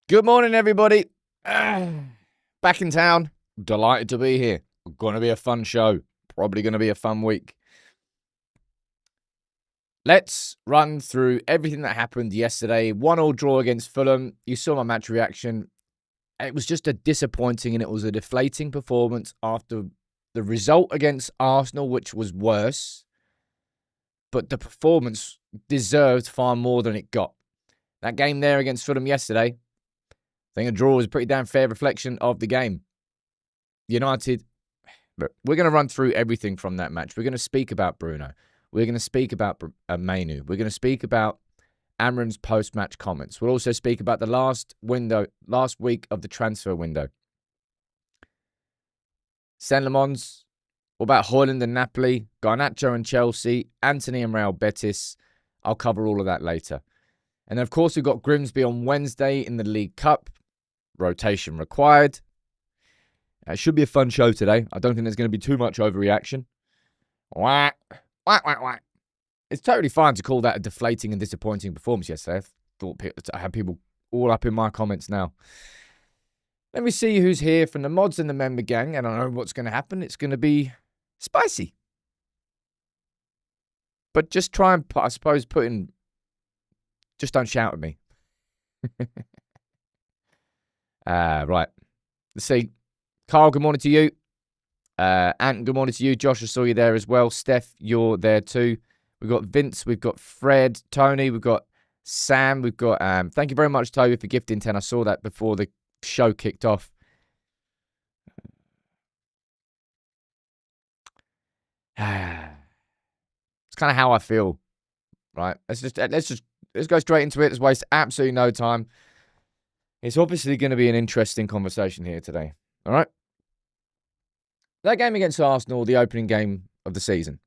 Good morning, everybody. Back in town. Delighted to be here. Going to be a fun show. Probably going to be a fun week. Let's run through everything that happened yesterday. 1-1 draw against Fulham. You saw my match reaction. It was just a disappointing and it was a deflating performance after the result against Arsenal, which was worse. But the performance deserved far more than it got. That game there against Fulham yesterday, I think a draw was a pretty damn fair reflection of the game. United, look, we're going to run through everything from that match. We're going to speak about Bruno. We're going to speak about Mainoo. We're going to speak about Amorim's post-match comments. We'll also speak about the last week of the transfer window. Senne Lammens. What about Højlund and Napoli, Garnacho and Chelsea, Anthony and Real Betis? I'll cover all of that later. And of course, we've got Grimsby on Wednesday in the League Cup. Rotation required. It should be a fun show today. I don't think there's going to be too much overreaction. Wah, wah, wah, wah. It's totally fine to call that a deflating and disappointing performance yesterday. I had people all up in my comments now. Let me see who's here from the mods and the member gang, and I know what's going to happen. It's going to be spicy. But just try and, I suppose, put in... Just don't shout at me. Right. Let's see. Carl, good morning to you. Ant, good morning to you. Josh, I saw you there as well. Steph, you're there too. We've got Vince, we've got Fred, Tony, we've got Sam, we've got... thank you very much, Toby, for gifting 10. I saw that before the show kicked off. It's kind of how I feel, right? Let's go straight into it. Let's waste absolutely no time. It's obviously going to be an interesting conversation here today. All right? That game against Arsenal, the opening game of the season,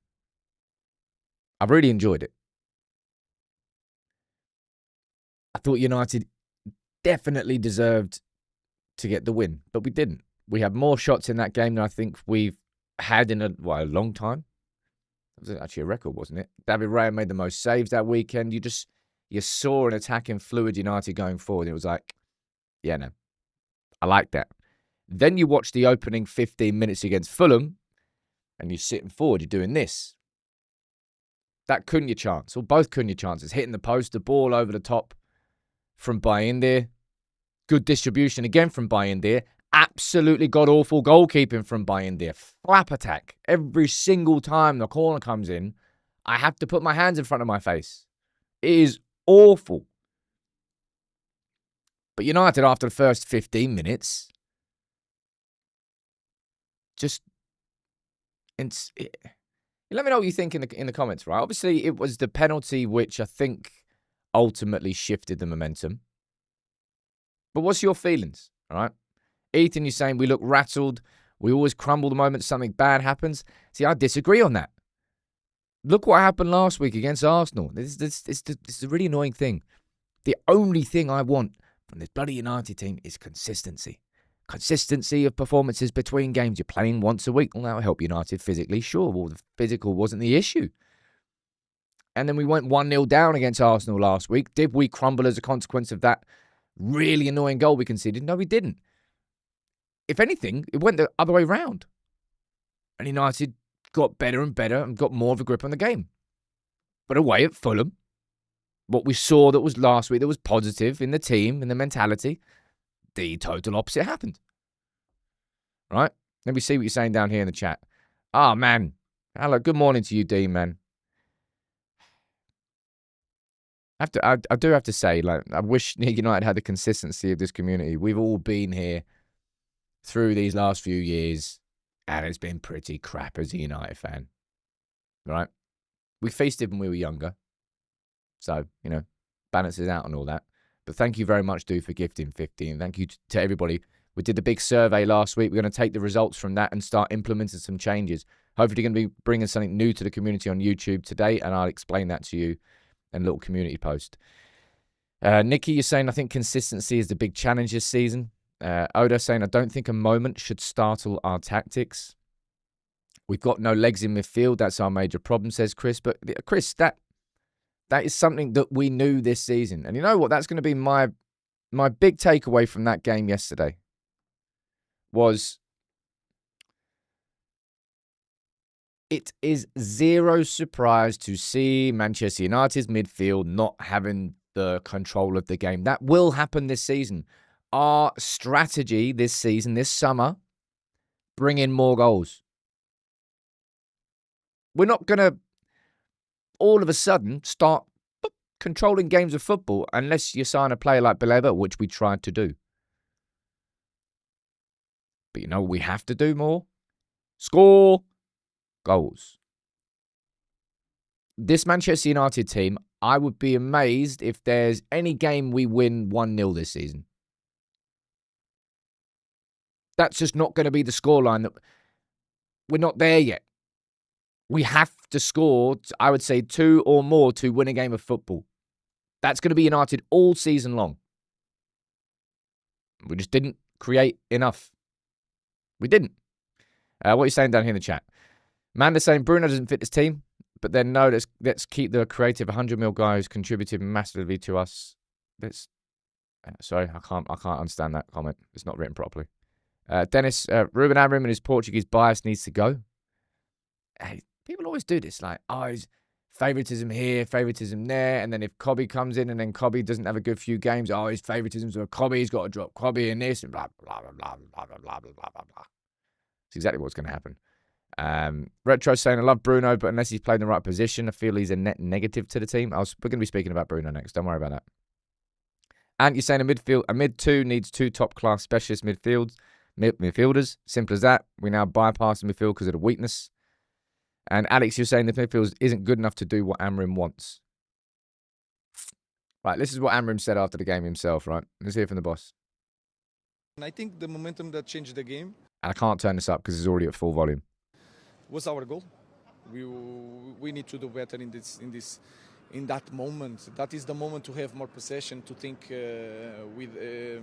I've really enjoyed it. I thought United definitely deserved to get the win, but we didn't. We had more shots in that game than I think we've had in a long time. It was actually a record, wasn't it? David Raya made the most saves that weekend. You saw an attacking fluid United going forward. It was like, yeah, no, I like that. Then you watch the opening 15 minutes against Fulham, and you're sitting forward, you're doing this. That couldn't your chance, or both couldn't your chances. Hitting the post, the ball over the top from Bayindir. Good distribution again from Bayindir. Absolutely god-awful goalkeeping from Bayindir. Flap attack. Every single time the corner comes in, I have to put my hands in front of my face. It is awful. But United, after the first 15 minutes, let me know what you think in the comments, right? Obviously, it was the penalty which I think ultimately shifted the momentum. But what's your feelings, all right? Ethan, you're saying we look rattled. We always crumble the moment something bad happens. See, I disagree on that. Look what happened last week against Arsenal. This is a really annoying thing. The only thing I want from this bloody United team is consistency. Consistency of performances between games. You're playing once a week. Well, that'll help United physically. Sure, well, the physical wasn't the issue. And then we went 1-0 down against Arsenal last week. Did we crumble as a consequence of that really annoying goal we conceded? No, we didn't. If anything, it went the other way round. And United got better and better and got more of a grip on the game. But away at Fulham, what we saw that was last week that was positive in the team, in the mentality, the total opposite happened. Right? Let me see what you're saying down here in the chat. Ah, man. Hello, good morning to you, Dean, man. I do have to say, like, I wish United had the consistency of this community. We've all been here through these last few years, and it's been pretty crap as a United fan. Right? We faced it when we were younger. So, balances out and all that. But thank you very much, dude, for gifting 15. Thank you to everybody. We did the big survey last week. We're going to take the results from that and start implementing some changes. Hopefully, going to be bringing something new to the community on YouTube today, and I'll explain that to you in a little community post. Nikki, you're saying, I think consistency is the big challenge this season. Oda saying, I don't think a moment should startle our tactics. We've got no legs in midfield. That's our major problem, says Chris. But Chris, that is something that we knew this season. And you know what? That's going to be my my big takeaway from that game yesterday was it is zero surprise to see Manchester United's midfield not having the control of the game. That will happen this season. Our strategy this season, this summer, bring in more goals. We're not going to all of a sudden start controlling games of football unless you sign a player like Baleba, which we tried to do. But you know what we have to do more? Score goals. This Manchester United team, I would be amazed if there's any game we win 1-0 this season. That's just not going to be the scoreline. That we're not there yet. We have to score, I would say, 2 or more to win a game of football. That's going to be United all season long. We just didn't create enough. We didn't. What are you saying down here in the chat? Manda's saying Bruno doesn't fit this team, but then no, let's keep the creative 100 mil guy who's contributed massively to us. Sorry, I can't understand that comment. It's not written properly. Dennis, Ruben Amorim and his Portuguese bias needs to go. Hey, people always do this, like, he's favoritism here, favoritism there, and then if Cobby comes in and then Cobby doesn't have a good few games, his favoritism's with Cobby, he's got to drop Cobby in this, and blah, blah, blah, blah, blah, blah, blah, blah, blah, blah. It's exactly what's going to happen. Retro saying, I love Bruno, but unless he's played in the right position, I feel he's a net negative to the team. We're going to be speaking about Bruno next. Don't worry about that. And you're saying a mid-2 needs 2 top-class specialist midfielders. Simple as that. We now bypass the midfield because of the weakness. And Alex, you're saying the midfield isn't good enough to do what Amorim wants. Right, this is what Amorim said after the game himself, right? Let's hear from the boss. And I think the momentum that changed the game. I can't turn this up because it's already at full volume. Was our goal. We need to do better in that moment. That is the moment to have more possession, to think to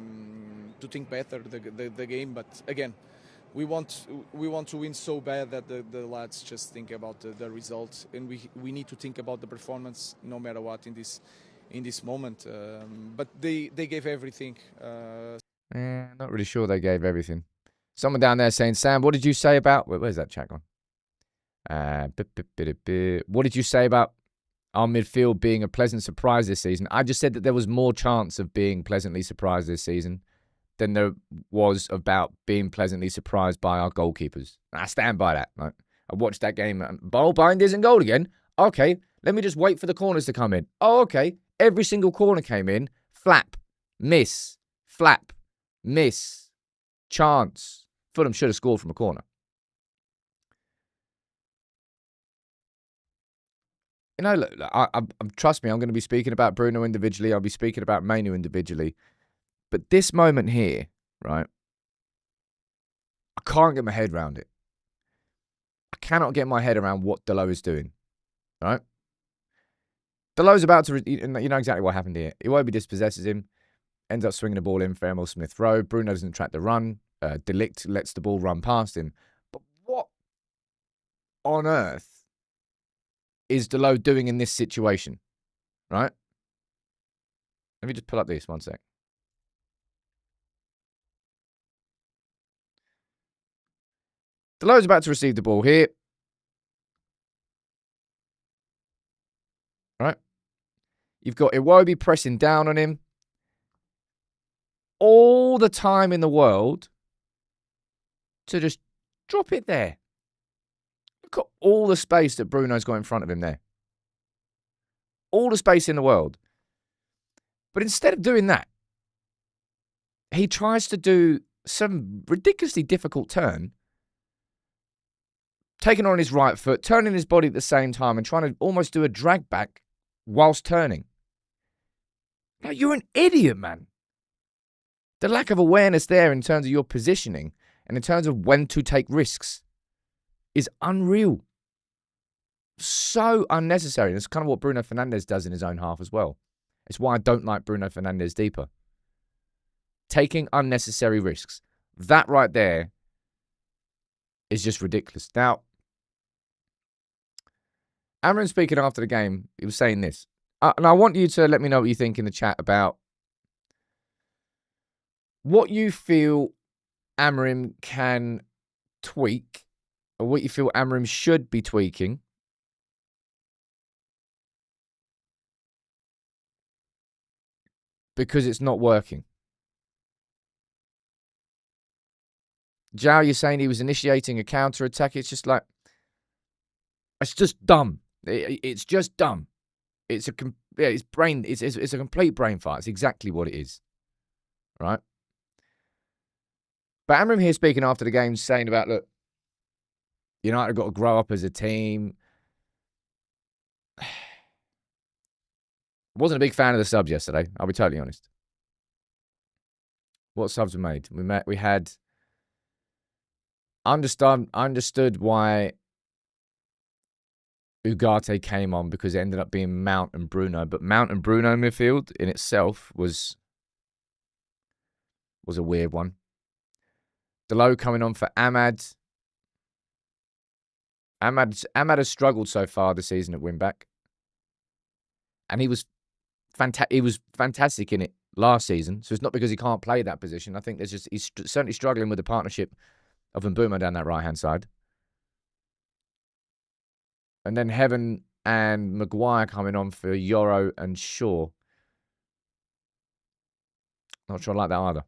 think better the game. But again, we want to win so bad that the lads just think about the results, and we need to think about the performance no matter what in this moment. But they gave everything. Not really sure they gave everything. Someone down there saying, Sam, what did you say about... Where's that chat gone? What did you say about our midfield being a pleasant surprise this season? I just said that there was more chance of being pleasantly surprised this season than there was about being pleasantly surprised by our goalkeepers. I stand by that. Right? I watched that game. Ball binders and goal again. Okay, let me just wait for the corners to come in. Oh, okay. Every single corner came in. Flap. Miss. Flap. Miss. Chance. Fulham should have scored from a corner. You know, look, trust me, I'm going to be speaking about Bruno individually. I'll be speaking about Mainoo individually. But this moment here, right, I can't get my head around it. I cannot get my head around what Dalot is doing, right? Dalot's about to, you know exactly what happened here. Iwobi dispossesses him, ends up swinging the ball in for Emil Smith-Rowe. Bruno doesn't track the run. Delict lets the ball run past him. But what on earth is Dalot doing in this situation, right? Let me just pull up this 1 sec. Dalot's about to receive the ball here. Right? You've got Iwobi pressing down on him. All the time in the world to just drop it there. Look at all the space that Bruno's got in front of him there. All the space in the world. But instead of doing that, he tries to do some ridiculously difficult turn, taking on his right foot, turning his body at the same time and trying to almost do a drag back whilst turning. Now, you're an idiot, man. The lack of awareness there in terms of your positioning and in terms of when to take risks is unreal. So unnecessary. And it's kind of what Bruno Fernandes does in his own half as well. It's why I don't like Bruno Fernandes deeper. Taking unnecessary risks. That right there is just ridiculous. Now, Amorim speaking after the game, he was saying this. And I want you to let me know what you think in the chat about what you feel Amorim can tweak, or what you feel Amorim should be tweaking because it's not working. Joe, you're saying he was initiating a counter-attack. It's just like, it's just dumb. It's just dumb. It's a complete brain fart. It's exactly what it is. Right? But Amorim here speaking after the game, saying about, look, United have got to grow up as a team. I wasn't a big fan of the subs yesterday. I'll be totally honest. What subs were made? We had understood why Ugarte came on because it ended up being Mount and Bruno. But Mount and Bruno midfield in itself was a weird one. Delo coming on for Ahmad. Ahmad has struggled so far this season at wing-back. And he was fantastic in it last season. So it's not because he can't play that position. I think he's certainly struggling with the partnership of Mbeumo down that right-hand side. And then Heaven and Maguire coming on for Yoro and Shaw. Not sure I like that either.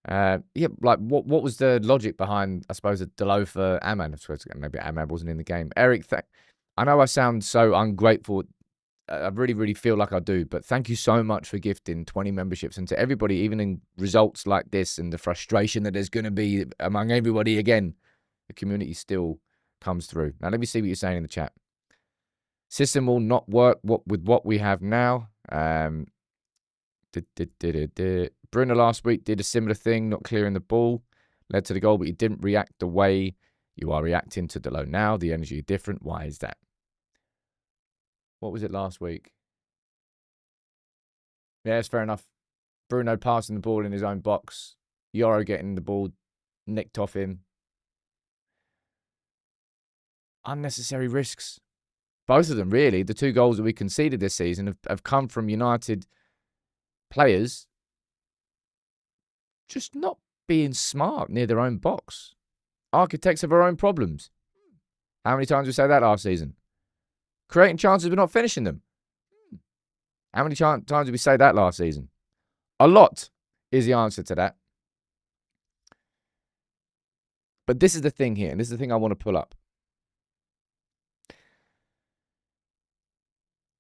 Like what was the logic behind, I suppose, a Delo for Ahmad? I suppose maybe Ahmad wasn't in the game. Eric, I know I sound so ungrateful. I really, really feel like I do, but thank you so much for gifting 20 memberships. And to everybody, even in results like this and the frustration that there's going to be among everybody again, the community still comes through. Now, let me see what you're saying in the chat. System will not work with what we have now. Bruno last week did a similar thing, not clearing the ball, led to the goal, but he didn't react the way you are reacting to Delo now. The energy is different. Why is that? What was it last week? Yeah, it's fair enough. Bruno passing the ball in his own box. Yoro getting the ball nicked off him. Unnecessary risks. Both of them, really. The 2 goals that we conceded this season have come from United players just not being smart near their own box. Architects of our own problems. How many times did we say that last season? Creating chances but not finishing them. How many times did we say that last season? A lot is the answer to that. But this is the thing here, and this is the thing I want to pull up.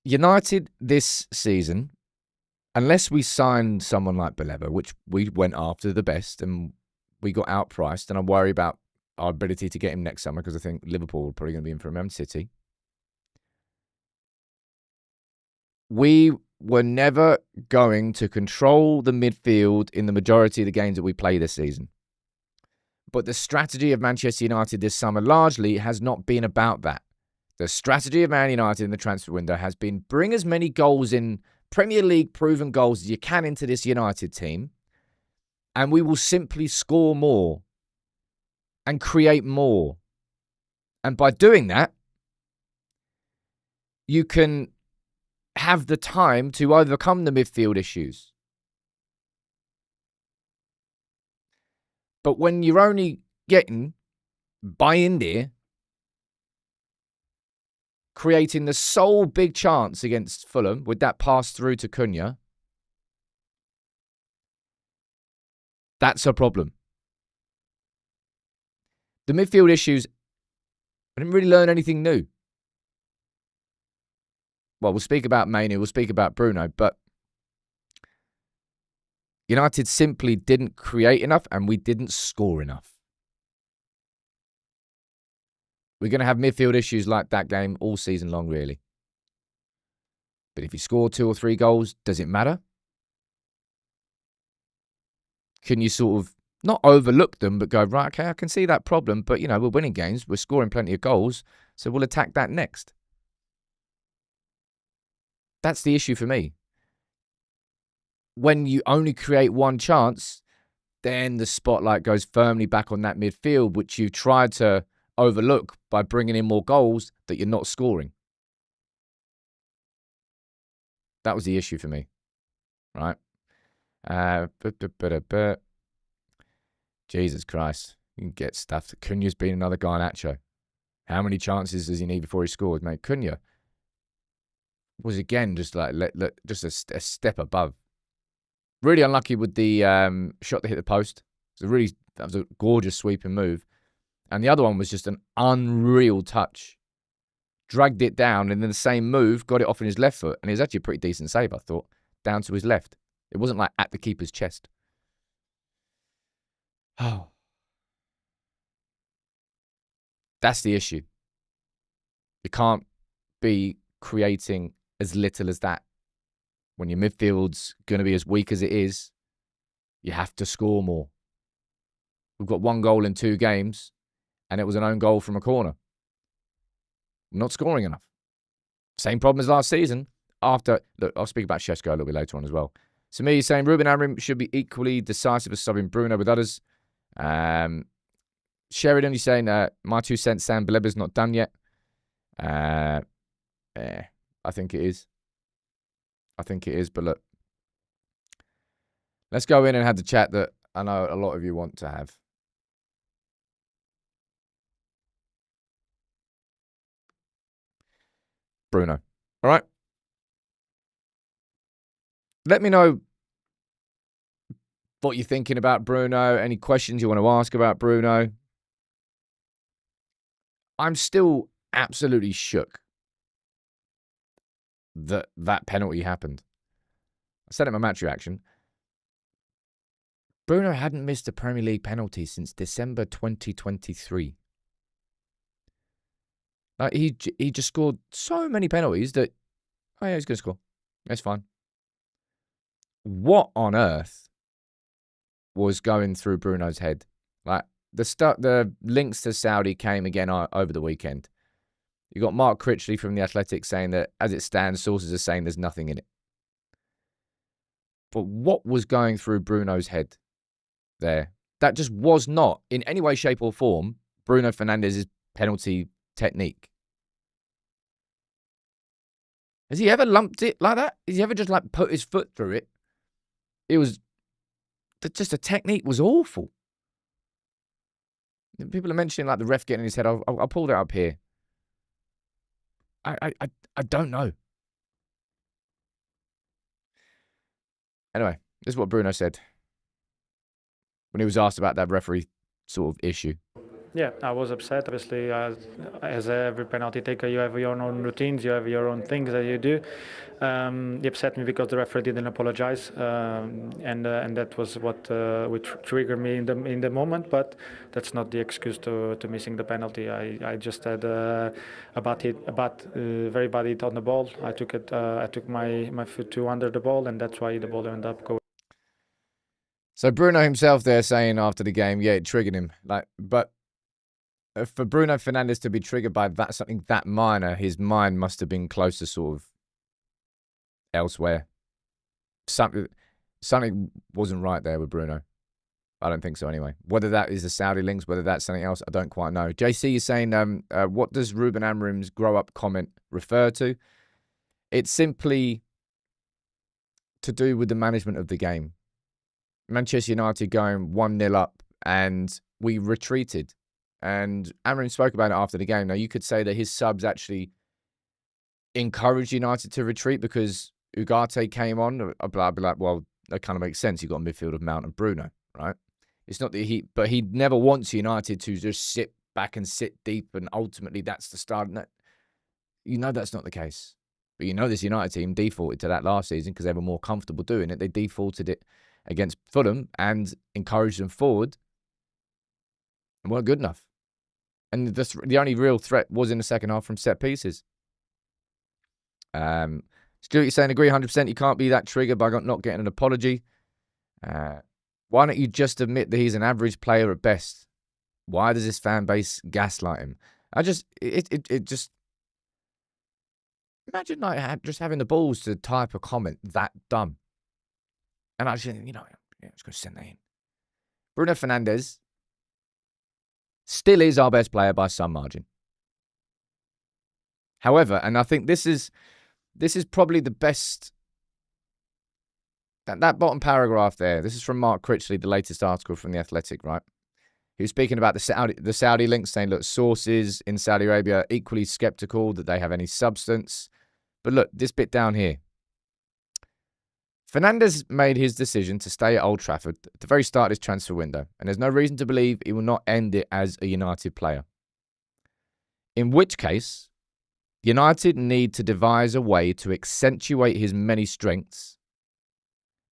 United this season, unless we signed someone like Baleba, which we went after the best and we got outpriced, and I worry about our ability to get him next summer because I think Liverpool are probably going to be in for a Man City. We were never going to control the midfield in the majority of the games that we play this season. But the strategy of Manchester United this summer largely has not been about that. The strategy of Man United in the transfer window has been bring as many goals in, Premier League proven goals as you can into this United team, and we will simply score more and create more. And by doing that, you can have the time to overcome the midfield issues. But when you're only getting by India, creating the sole big chance against Fulham with that pass through to Cunha, that's a problem. The midfield issues, I didn't really learn anything new. Well, we'll speak about Mainoo, we'll speak about Bruno, but United simply didn't create enough and we didn't score enough. We're going to have midfield issues like that game all season long, really. But if you score 2 or 3 goals, does it matter? Can you sort of not overlook them, but go, right, okay, I can see that problem, but, you know, we're winning games, we're scoring plenty of goals, so we'll attack that next. That's the issue for me. When you only create one chance, then the spotlight goes firmly back on that midfield, which you tried to overlook by bringing in more goals that you're not scoring. That was the issue for me, right? Jesus Christ. You can get stuff. Cunha's been another Garnacho. How many chances does he need before he scores, mate? Cunha was again just like just a step above. Really unlucky with the shot that hit the post. That was a gorgeous sweeping move. And the other one was just an unreal touch. Dragged it down, and then the same move, got it off in his left foot. And it was actually a pretty decent save, I thought, down to his left. It wasn't like at the keeper's chest. Oh. That's the issue. You can't be creating as little as that. When your midfield's going to be as weak as it is, you have to score more. We've got 1 goal in 2 games, and it was an own goal from a corner. I'm not scoring enough. Same problem as last season. Look, I'll speak about Šeško a little bit later on as well. So me saying Ruben Amorim should be equally decisive as subbing Bruno with others. Sheridan, you saying my 2 cents, Sam Beleba's not done yet. I think it is. But look, let's go in and have the chat that I know a lot of you want to have. Bruno. All right. Let me know what you're thinking about Bruno. Any questions you want to ask about Bruno. I'm still absolutely shook that penalty happened. I said it in my match reaction. Bruno hadn't missed a Premier League penalty since December 2023. Like he just scored so many penalties that, oh yeah, he's going to score. That's fine. What on earth was going through Bruno's head? Like the links to Saudi came again over the weekend. You got Mark Critchley from The Athletic saying that, as it stands, sources are saying there's nothing in it. But what was going through Bruno's head there? That just was not, in any way, shape, or form, Bruno Fernandes' penalty technique. Has he ever lumped it like that? Has he ever just like put his foot through it? It was just the technique was awful. People are mentioning like the ref getting in his head. I'll pull that up here. I don't know. Anyway, this is what Bruno said when he was asked about that referee sort of issue. Yeah, I was upset. Obviously, as every penalty taker, you have your own routines, you have your own things that you do. It upset me because the referee didn't apologize, and that was what which triggered me in the moment. But that's not the excuse to missing the penalty. I just had a very bad hit on the ball. I took my foot too under the ball, and that's why the ball ended up going. So Bruno himself there saying after the game, yeah, it triggered him. But for Bruno Fernandes to be triggered by something that minor, his mind must have been close to sort of elsewhere. Something wasn't right there with Bruno. I don't think so anyway. Whether that is the Saudi links, whether that's something else, I don't quite know. JC is saying, what does Ruben Amorim's grow-up comment refer to? It's simply to do with the management of the game. Manchester United going 1-0 up and we retreated. And Amorim spoke about it after the game. Now, you could say that his subs actually encouraged United to retreat because Ugarte came on. I'd be like, well, that kind of makes sense. You've got a midfield of Mount and Bruno, right? It's not that but he never wants United to just sit back and sit deep and ultimately that's the start. You know that's not the case. But you know this United team defaulted to that last season because they were more comfortable doing it. They defaulted it against Fulham and encouraged them forward and weren't good enough. And the only real threat was in the second half from set pieces. Stuart, you're saying agree 100%. You can't be that triggered by not getting an apology. Why don't you just admit that he's an average player at best? Why does this fan base gaslight him? It just imagine like just having the balls to type a comment that dumb. And I just, I'm just going to send that in. Bruno Fernandes still is our best player by some margin. However, and I think this is probably the best That bottom paragraph there, this is from Mark Critchley, the latest article from The Athletic, right? He was speaking about the Saudi links, saying, look, sources in Saudi Arabia are equally skeptical that they have any substance. But look, this bit down here. Fernandes made his decision to stay at Old Trafford at the very start of his transfer window, and there's no reason to believe he will not end it as a United player. In which case, United need to devise a way to accentuate his many strengths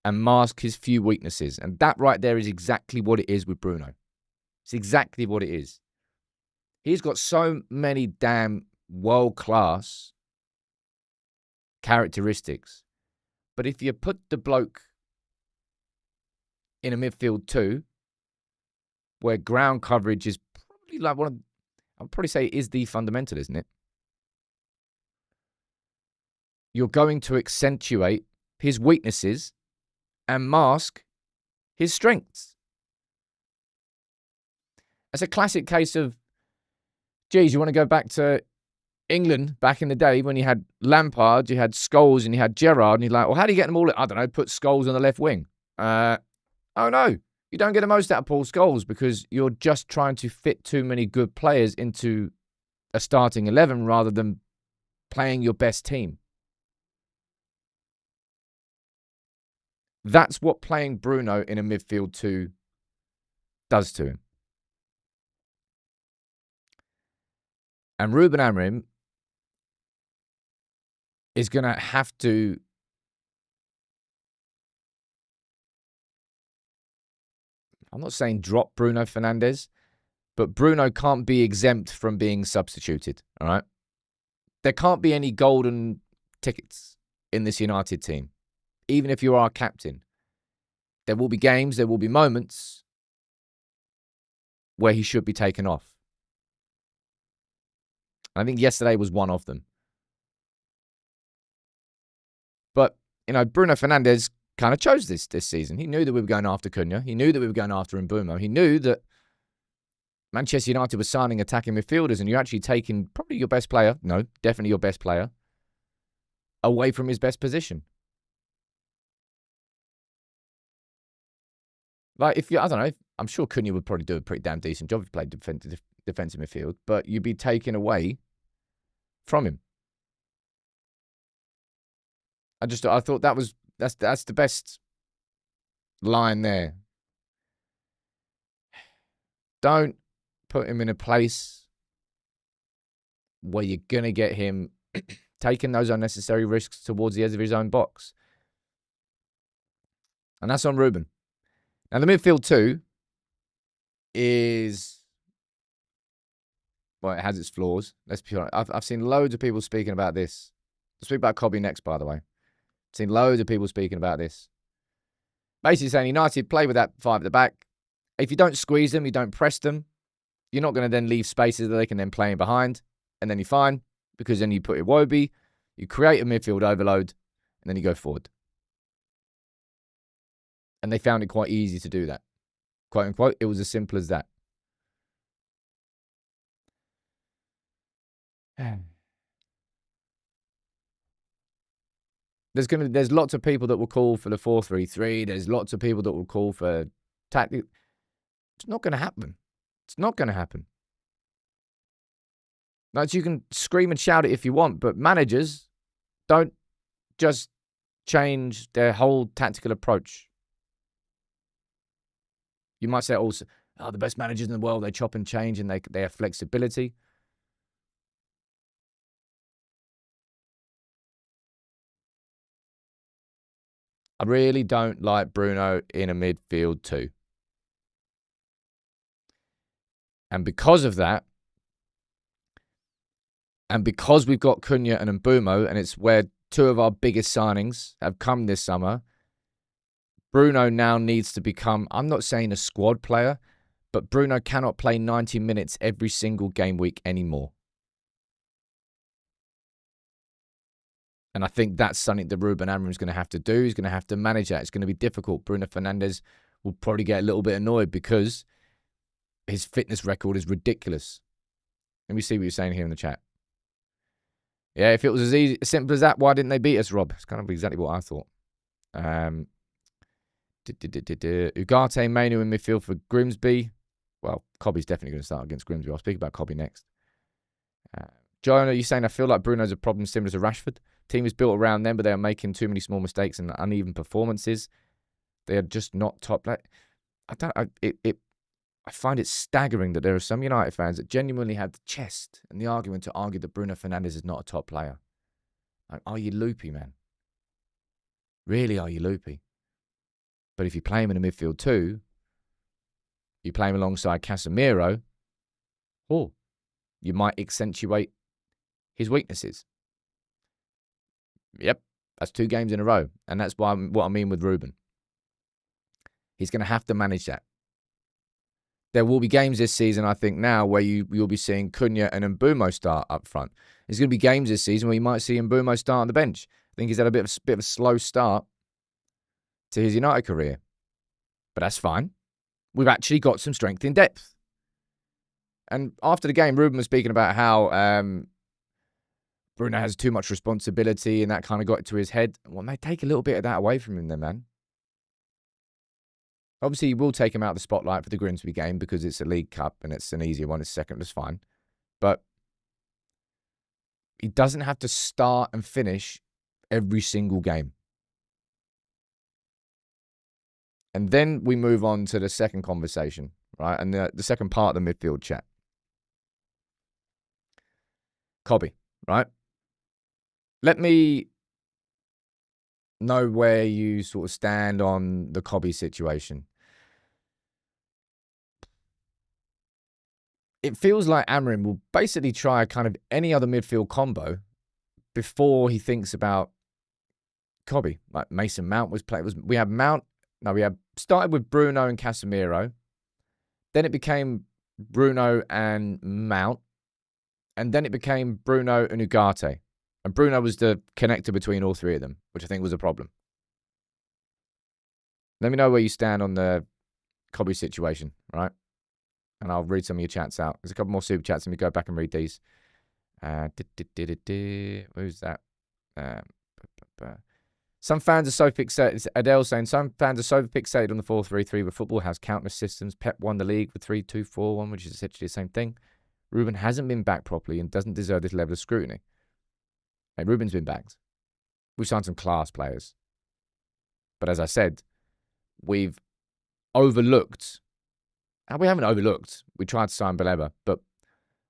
and mask his few weaknesses. And that right there is exactly what it is with Bruno. It's exactly what it is. He's got so many damn world-class characteristics. But if you put the bloke in a midfield too, where ground coverage is probably like I'd probably say it is the fundamental, isn't it? You're going to accentuate his weaknesses and mask his strengths. It's a classic case of, geez, you want to go back to England back in the day when you had Lampard, you had Scholes, and you had Gerrard, and you're like, well, how do you get them all? I don't know, put Scholes on the left wing. Oh, no. You don't get the most out of Paul Scholes because you're just trying to fit too many good players into a starting 11 rather than playing your best team. That's what playing Bruno in a midfield 2 does to him. And Ruben Amorim is going to have to I'm not saying drop Bruno Fernandes, but Bruno can't be exempt from being substituted, all right? There can't be any golden tickets in this United team, even if you are captain. There will be games, there will be moments where he should be taken off. I think yesterday was one of them. But, Bruno Fernandes kind of chose this season. He knew that we were going after Cunha. He knew that we were going after Mbeumo. He knew that Manchester United was signing attacking midfielders and you're actually taking probably your best player, no, definitely your best player, away from his best position. Like, I don't know, I'm sure Cunha would probably do a pretty damn decent job if he played defensive midfield, but you'd be taken away from him. I thought that's the best line there. Don't put him in a place where you're going to get him taking those unnecessary risks towards the edge of his own box. And that's on Ruben. Now, the midfield 2 is, well, it has its flaws. Let's be honest. I've seen loads of people speaking about this. I'll speak about Cobby next, by the way. I've seen loads of people speaking about this. Basically saying United play with that 5 at the back. If you don't squeeze them, you don't press them, you're not going to then leave spaces that they can then play in behind. And then you're fine, because then you put Iwobi, you create a midfield overload, and then you go forward. And they found it quite easy to do that. Quote unquote, it was as simple as that. There's lots of people that will call for the 4-3-3. There's lots of people that will call for tactic. It's not going to happen. It's not going to happen. Like, you can scream and shout it if you want, but managers don't just change their whole tactical approach. You might say also, the best managers in the world, they chop and change and they have flexibility. I really don't like Bruno in a midfield 2. And because of that, and because we've got Cunha and Mbeumo, and it's where 2 of our biggest signings have come this summer, Bruno now needs to become, I'm not saying a squad player, but Bruno cannot play 90 minutes every single game week anymore. And I think that's something that Ruben Amorim is going to have to do. He's going to have to manage that. It's going to be difficult. Bruno Fernandes will probably get a little bit annoyed because his fitness record is ridiculous. Let me see what you're saying here in the chat. Yeah, if it was as simple as that, why didn't they beat us, Rob? It's kind of exactly what I thought. Ugarte, Mainoo in midfield for Grimsby. Well, Cobby's definitely going to start against Grimsby. I'll speak about Cobby next. Joanna, you're saying I feel like Bruno's a problem similar to Rashford. Team is built around them, but they are making too many small mistakes and uneven performances. They are just not top. I find it staggering that there are some United fans that genuinely have the chest and the argument to argue that Bruno Fernandes is not a top player. Like, are you loopy, man? Really, are you loopy? But if you play him in the midfield too, you play him alongside Casemiro, you might accentuate his weaknesses. Yep, that's 2 games in a row. And that's what I mean with Ruben. He's going to have to manage that. There will be games this season, I think, now where you'll be seeing Cunha and Mbeumo start up front. There's going to be games this season where you might see Mbeumo start on the bench. I think he's had a bit of a slow start to his United career. But that's fine. We've actually got some strength in depth. And after the game, Ruben was speaking about how Bruno has too much responsibility and that kind of got to his head. Well, mate, take a little bit of that away from him then, man. Obviously, you will take him out of the spotlight for the Grimsby game because it's a League Cup and it's an easier one. It's second, that's fine. But he doesn't have to start and finish every single game. And then we move on to the second conversation, right? And the second part of the midfield chat. Cobby, right? Let me know where you sort of stand on the Cobby situation. It feels like Amorim will basically try kind of any other midfield combo before he thinks about Cobby. Like Mason Mount was played. We had started with Bruno and Casemiro. Then it became Bruno and Mount. And then it became Bruno and Ugarte. And Bruno was the connector between all 3 of them, which I think was a problem. Let me know where you stand on the Cobby situation, right? And I'll read some of your chats out. There's a couple more super chats. Let me go back and read these. Who's that? Some fans are so fixated. It's Adele saying, some fans are so fixated on the 4-3-3, but football has countless systems. Pep won the league with 3-2-4-1, which is essentially the same thing. Ruben hasn't been back properly and doesn't deserve this level of scrutiny. Hey, Ruben's been backed. We've signed some class players. But as I said, we've overlooked. And we haven't overlooked. We tried to sign Baleba, but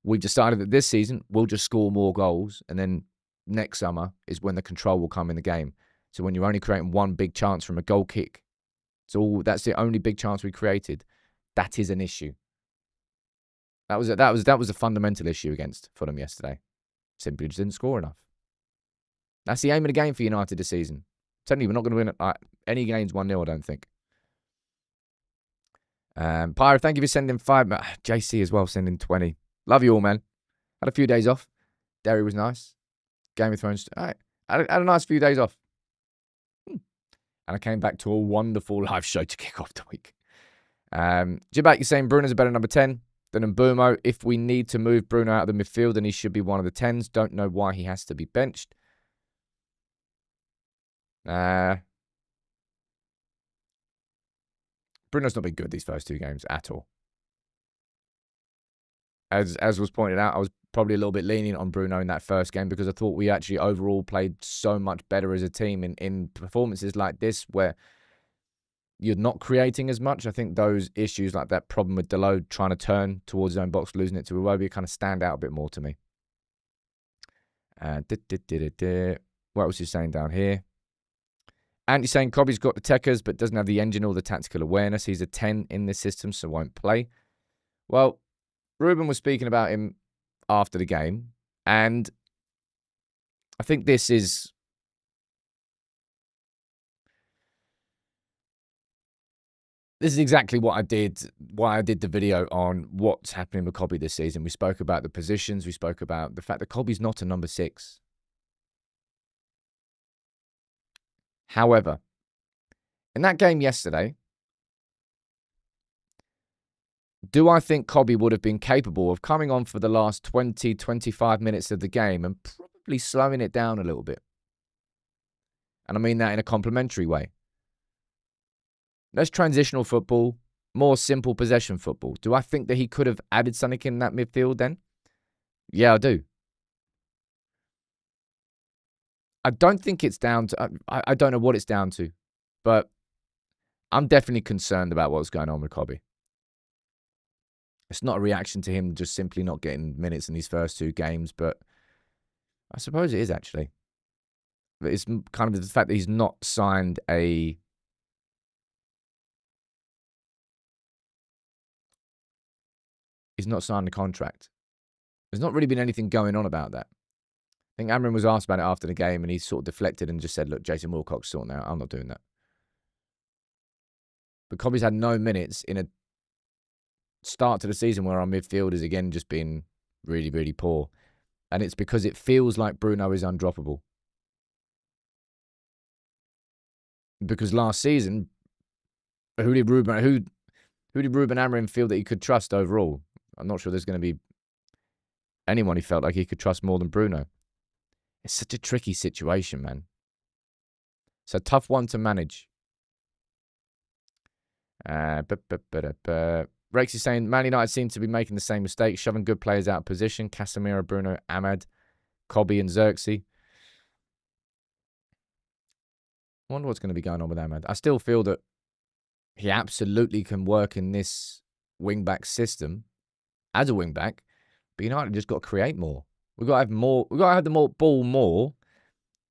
we've decided that this season we'll just score more goals, and then next summer is when the control will come in the game. So when you're only creating one big chance from a goal kick, that's the only big chance we created. That is an issue. That was a fundamental issue against Fulham yesterday. Simply just didn't score enough. That's the aim of the game for United this season. I'm telling you, we're not going to win any games 1-0, I don't think. Pyro, thank you for sending 5. JC as well, sending 20. Love you all, man. Had a few days off. Derry was nice. Game of Thrones. All right. Had a nice few days off. And I came back to a wonderful live show to kick off the week. Jibak, you're saying Bruno's a better number 10 than Mbeumo. If we need to move Bruno out of the midfield, then he should be one of the 10s. Don't know why he has to be benched. Bruno's not been good these first 2 games at all. As was pointed out, I was probably a little bit lenient on Bruno in that first game because I thought we actually overall played so much better as a team in performances like this where you're not creating as much. I think those issues like that problem with Dalot trying to turn towards his own box, losing it to Iwobi kind of stand out a bit more to me. What else are you saying down here? Andy's saying Cobby's got the techers but doesn't have the engine or the tactical awareness. He's a 10 in this system, so won't play. Well, Ruben was speaking about him after the game, and I think this is exactly why I did the video on what's happening with Cobby this season. We spoke about the positions. We spoke about the fact that Cobby's not a number 6. However, in that game yesterday, do I think Cobby would have been capable of coming on for the last 20, 25 minutes of the game and probably slowing it down a little bit? And I mean that in a complimentary way. less transitional football, more simple possession football. Do I think that he could have added something in that midfield then? Yeah, I do. I don't think it's down to... I don't know what it's down to, but I'm definitely concerned about what's going on with Kobbie. It's not a reaction to him just simply not getting minutes in these first 2 games, but I suppose it is actually. But it's kind of the fact that he's not signed a... He's not signed a contract. There's not really been anything going on about that. I think Amorim was asked about it after the game, and he sort of deflected and just said, look, Jason Wilcock's sorting out. I'm not doing that. But Kobbie's had no minutes in a start to the season where our midfield is again just been really, really poor. And it's because it feels like Bruno is undroppable. Because last season, who did Ruben Amorim feel that he could trust overall? I'm not sure there's going to be anyone he felt like he could trust more than Bruno. It's such a tricky situation, man. It's a tough one to manage. Rex is saying, Man United seem to be making the same mistake, shoving good players out of position. Casemiro, Bruno, Ahmad, Kobbie and Xerxes. I wonder what's going to be going on with Ahmad. I still feel that he absolutely can work in this wing-back system as a wing-back, but United just got to create more. We've got to have more. We've got to have the ball more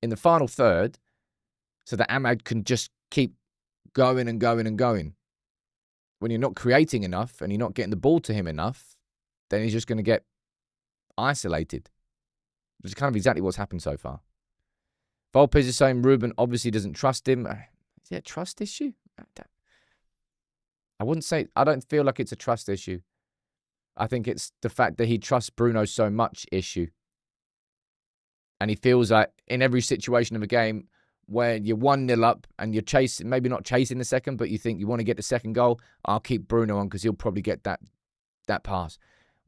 in the final third so that Ahmad can just keep going and going and going. When you're not creating enough and you're not getting the ball to him enough, then he's just going to get isolated. Which is kind of exactly what's happened so far. Volpez is saying Ruben obviously doesn't trust him. Is it a trust issue? I wouldn't say... I don't feel like it's a trust issue. I think it's the fact that he trusts Bruno so much issue. And he feels like in every situation of a game where you're 1-0 up and you're chasing, maybe not chasing the second, but you think you want to get the second goal, I'll keep Bruno on because he'll probably get that pass.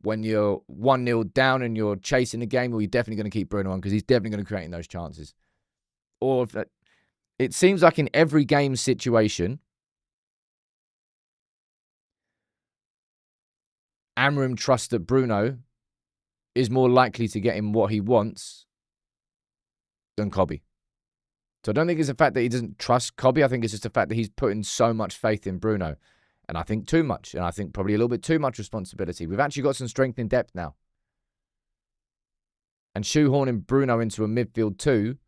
When you're 1-0 down and you're chasing the game, well, you're definitely going to keep Bruno on because he's definitely going to create those chances. Or if that, it seems like in every game situation, Amorim trusts that Bruno is more likely to get him what he wants than Kobbie. So I don't think it's the fact that he doesn't trust Kobbie. I think it's just the fact that he's putting so much faith in Bruno. And I think too much. And I think probably a little bit too much responsibility. We've actually got some strength in depth now. And shoehorning Bruno into a midfield too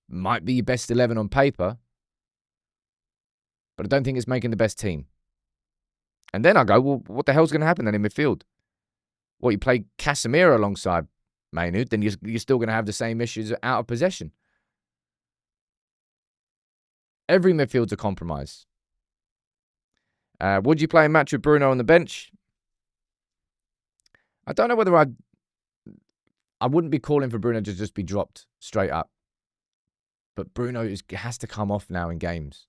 might be your best 11 on paper. But I don't think it's making the best team. And then I go, well, what the hell's going to happen then in midfield? Well, you play Casemiro alongside Mainoo, then you're still going to have the same issues out of possession. Every midfield's a compromise. Would you play a match with Bruno on the bench? I don't know whether I wouldn't be calling for Bruno to just be dropped straight up. But Bruno has to come off now in games.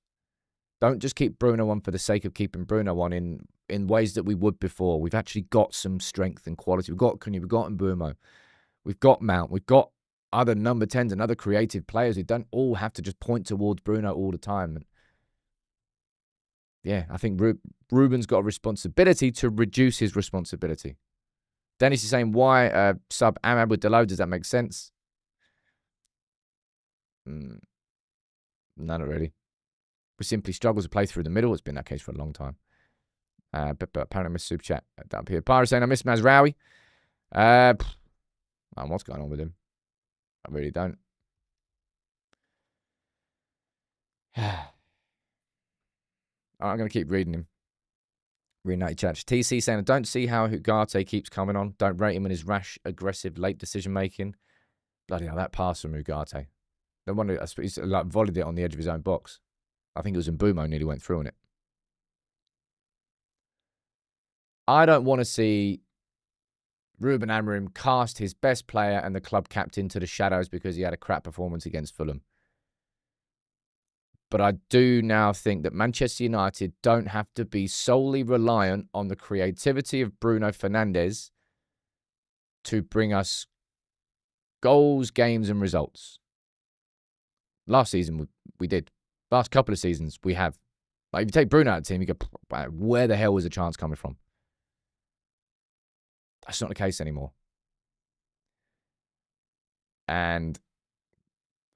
Don't just keep Bruno on for the sake of keeping Bruno on in ways that we would before. We've actually got some strength and quality. We've got Cunha, we've got Mbeumo, we've got Mount, we've got other number 10s and other creative players who don't all have to just point towards Bruno all the time. And yeah, I think Ruben's got a responsibility to reduce his responsibility. Dennis is saying, why sub Ahmad with Delo? Does that make sense? No, not really. We simply struggle to play through the middle. It's been that case for a long time. But apparently I missed Super Chat up here. Pyro saying, I miss Mazraoui. What's going on with him? I really don't. I'm going to keep reading him. Reading out your chat. TC saying, I don't see how Ugarte keeps coming on. Don't rate him in his rash, aggressive, late decision-making. Bloody hell, that pass from Ugarte. No wonder he's like volleyed it on the edge of his own box. I think it was Mbeumo nearly went through on it. I don't want to see Ruben Amorim cast his best player and the club captain to the shadows because he had a crap performance against Fulham. But I do now think that Manchester United don't have to be solely reliant on the creativity of Bruno Fernandes to bring us goals, games, and results. Last season, we did. Last couple of seasons, we have. Like, if you take Bruno out of the team, you go, where the hell was the chance coming from? That's not the case anymore. And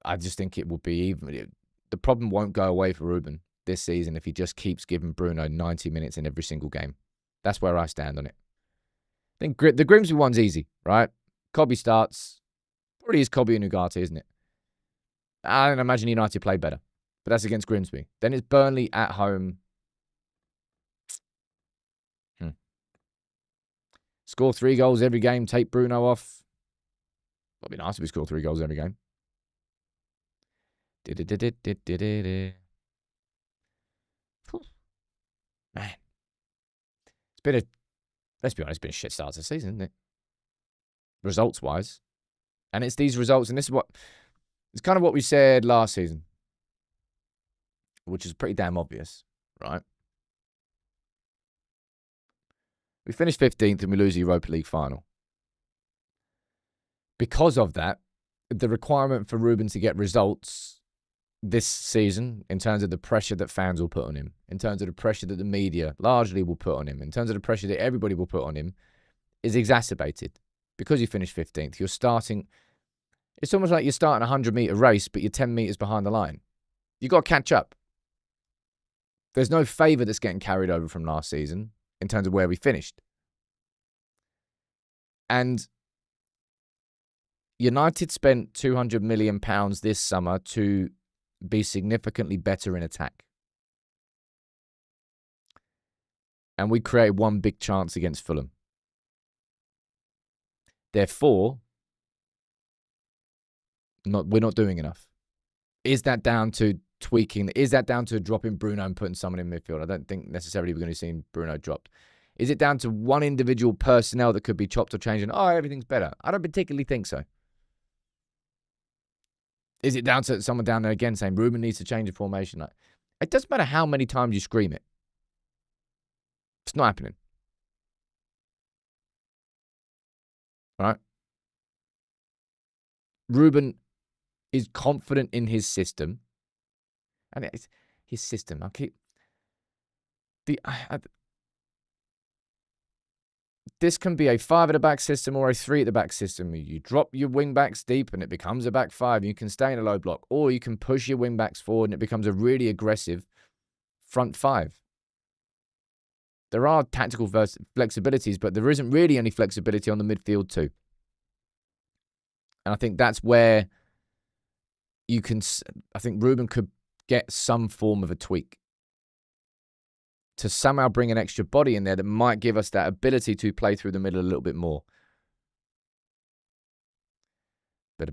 I just think it will be even. The problem won't go away for Ruben this season if he just keeps giving Bruno 90 minutes in every single game. That's where I stand on it. I think the Grimsby one's easy, right? Cobby starts. Probably is Cobby and Ugarte, isn't it? I don't imagine United play better. But that's against Grimsby. Then it's Burnley at home. Score 3 goals every game. Take Bruno off. That'd be nice if we score 3 goals every game. Man. It's been let's be honest, it's been a shit start to the season, isn't it? Results-wise. And it's these results, and it's kind of what we said last season, which is pretty damn obvious, right? We finished 15th and we lose the Europa League final. Because of that, the requirement for Ruben to get results this season, in terms of the pressure that fans will put on him, in terms of the pressure that the media largely will put on him, in terms of the pressure that everybody will put on him, is exacerbated. Because you finished 15th, you're starting. It's almost like you're starting a 100-meter race, but you're 10 meters behind the line. You've got to catch up. There's no favour that's getting carried over from last season in terms of where we finished. And United spent £200 million this summer to be significantly better in attack. And we created one big chance against Fulham. Therefore, we're not doing enough. Is that down to tweaking? Is that down to dropping Bruno and putting someone in midfield? I don't think necessarily we're going to see Bruno dropped. Is it down to one individual personnel that could be chopped or changed and, everything's better? I don't particularly think so. Is it down to someone down there again saying Ruben needs to change the formation? Like, it doesn't matter how many times you scream it. It's not happening. Right? Ruben is confident in his system. And it's his system. This can be a 5 at the back system or a 3 at the back system. You drop your wing backs deep and it becomes a back 5. You can stay in a low block. Or you can push your wing backs forward and it becomes a really aggressive front 5. There are tactical flexibilities, but there isn't really any flexibility on the midfield too. And I think that's where I think Ruben could get some form of a tweak to somehow bring an extra body in there that might give us that ability to play through the middle a little bit more. Mate,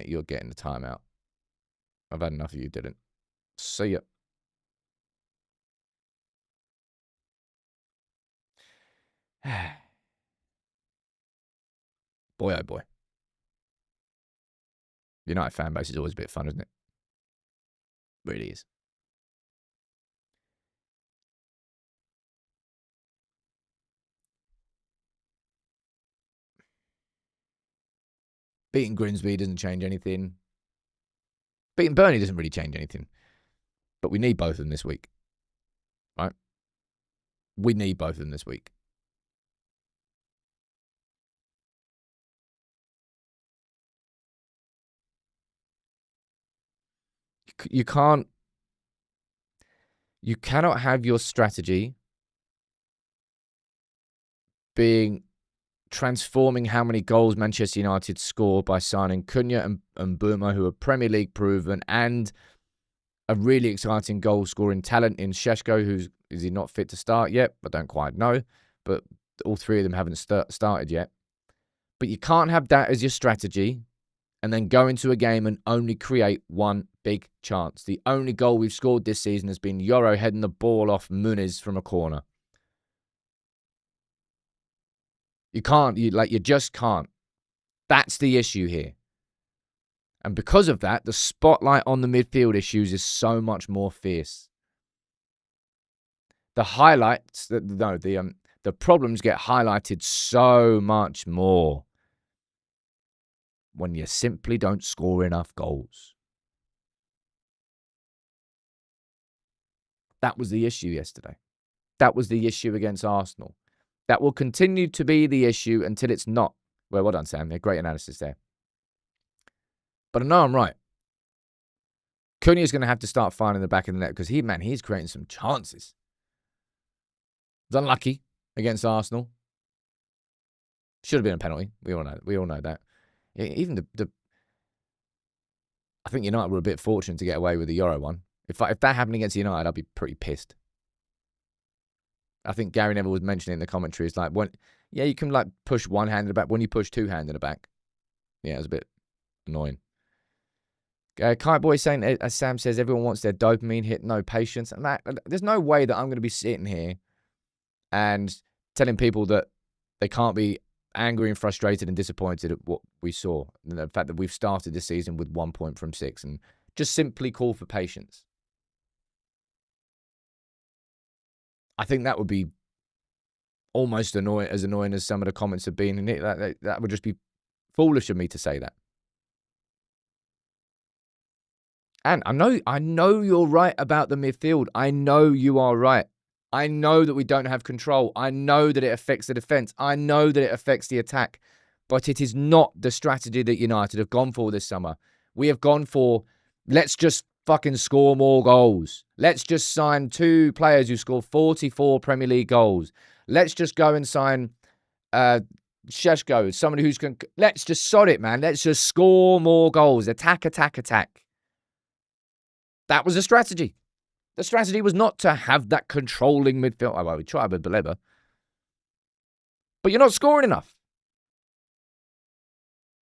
you're getting the timeout. I've had enough of you, didn't. See ya. Boy, oh boy. United fan base is always a bit fun, isn't it? Really is. Beating Grimsby doesn't change anything. Beating Burnley doesn't really change anything. But we need both of them this week. Right? We need both of them this week. You cannot have your strategy being transforming how many goals Manchester United score by signing Cunha and Buma, who are Premier League proven, and a really exciting goal-scoring talent in Šeško, is he not fit to start yet? I don't quite know, but all 3 of them haven't started yet. But you can't have that as your strategy and then go into a game and only create one big chance. The only goal we've scored this season has been Yoro heading the ball off Muniz from a corner. You can't. You just can't. That's the issue here. And because of that, the spotlight on the midfield issues is so much more fierce. The highlights, the problems get highlighted so much more when you simply don't score enough goals. That was the issue yesterday. That was the issue against Arsenal. That will continue to be the issue until it's not. Well done, Sam. Yeah, great analysis there. But I know I'm right. Cunha's going to have to start finding the back of the net because he's creating some chances. He's unlucky against Arsenal. Should have been a penalty. We all know that. Even I think United were a bit fortunate to get away with the Euro one. If that happened against United, I'd be pretty pissed. I think Gary Neville was mentioning in the commentary, it's like, you can like push one hand in the back. When you push two hands in the back, yeah, it was a bit annoying. Kite Boy saying, as Sam says, everyone wants their dopamine hit, no patience. And there's no way that I'm going to be sitting here and telling people that they can't be angry and frustrated and disappointed at what we saw. And the fact that we've started this season with 1 point from 6 and just simply call for patience. I think that would be almost as annoying as some of the comments have been. And that would just be foolish of me to say that. And I know you're right about the midfield. I know you are right. I know that we don't have control. I know that it affects the defence. I know that it affects the attack. But it is not the strategy that United have gone for this summer. We have gone for, let's just fucking score more goals. Let's just sign 2 players who score 44 Premier League goals. Let's just go and sign Sheshko, somebody who's going to... Let's just sod it, man. Let's just score more goals. Attack, attack, attack. That was the strategy. The strategy was not to have that controlling midfield. Well, we tried with Baleba. But you're not scoring enough.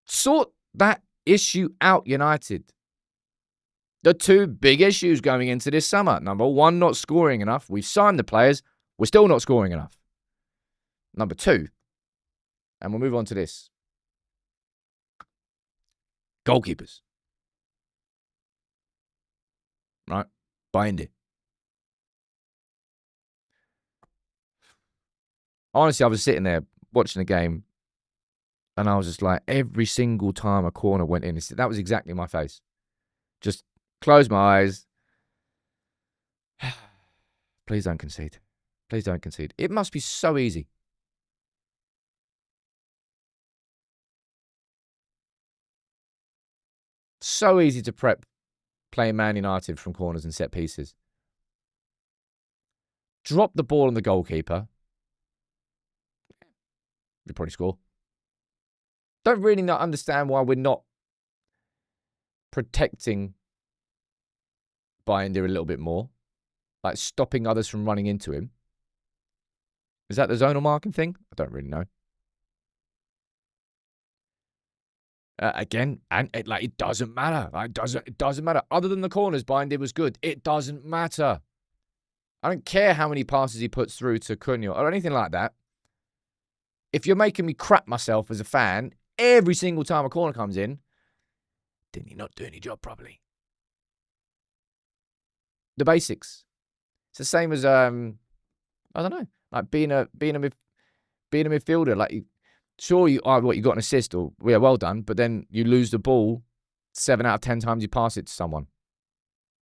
Sort that issue out, United. The 2 big issues going into this summer. Number 1, not scoring enough. We've signed the players. We're still not scoring enough. Number 2, and we'll move on to this. Goalkeepers. Right? Bind it. Honestly, I was sitting there watching the game and I was just like, every single time a corner went in, that was exactly my face. Just close my eyes. Please don't concede. Please don't concede. It must be so easy. So easy to prep playing Man United from corners and set pieces. Drop the ball on the goalkeeper. You'll probably score. Don't really not understand why we're not protecting Binder a little bit more. Like stopping others from running into him. Is that the zonal marking thing? I don't really know. Again, and it doesn't matter. It doesn't matter. Other than the corners, Binder was good. It doesn't matter. I don't care how many passes he puts through to Cunha or anything like that. If you're making me crap myself as a fan every single time a corner comes in, then you're not doing your job properly. The basics. It's the same as I don't know, like being a midfielder. Like, sure, you got an assist, or yeah, well done, but then you lose the ball 7 out of 10 times you pass it to someone.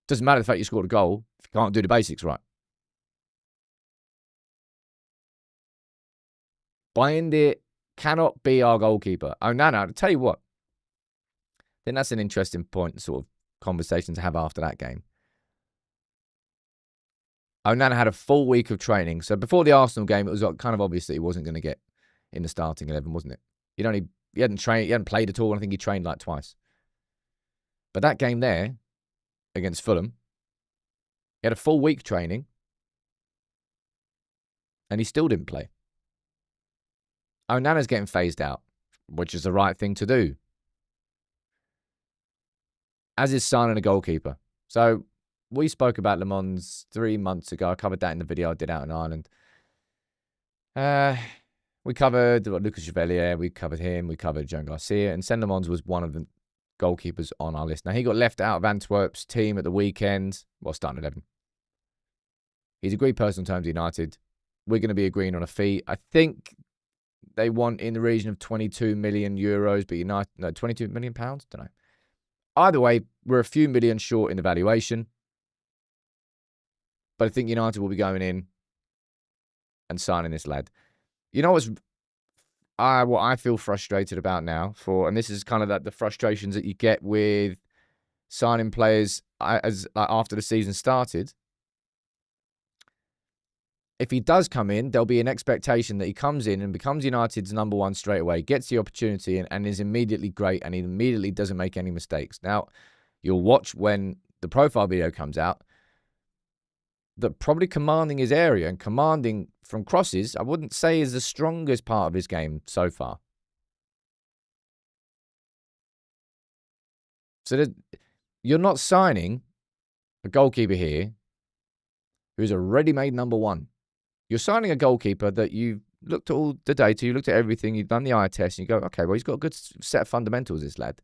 Doesn't matter the fact you scored a goal if you can't do the basics right. Binder cannot be our goalkeeper. Oh, no, I'll tell you what. Then that's an interesting point, sort of conversation to have after that game. Onana had a full week of training. So before the Arsenal game, it was kind of obvious that he wasn't going to get in the starting 11, wasn't it? He hadn't trained, he hadn't played at all. I think he trained like twice. But that game there against Fulham, he had a full week training and he still didn't play. Onana's getting phased out, which is the right thing to do. As is Senne and a goalkeeper. So we spoke about Lammens 3 months ago. I covered that in the video I did out in Ireland. We covered Lucas Chevalier. We covered him. We covered John Garcia. And Senne Lammens was one of the goalkeepers on our list. Now, he got left out of Antwerp's team at the weekend. Well, starting 11. He's agreed personal terms with United. We're going to be agreeing on a fee. I think they want in the region of 22 million euros, but United, no, 22 million pounds? Don't know. Either way, we're a few million short in the valuation. But I think United will be going in and signing this lad. You know what I feel frustrated about now and this is kind of the frustrations that you get with signing players after the season started. If he does come in, there'll be an expectation that he comes in and becomes United's number one straight away, gets the opportunity and is immediately great, and he immediately doesn't make any mistakes. Now, you'll watch when the profile video comes out that probably commanding his area and commanding from crosses, I wouldn't say is the strongest part of his game so far. So you're not signing a goalkeeper here who's a ready-made number one. You're signing a goalkeeper that you've looked at all the data, you looked at everything, you've done the eye test, and you go, okay, well, he's got a good set of fundamentals, this lad.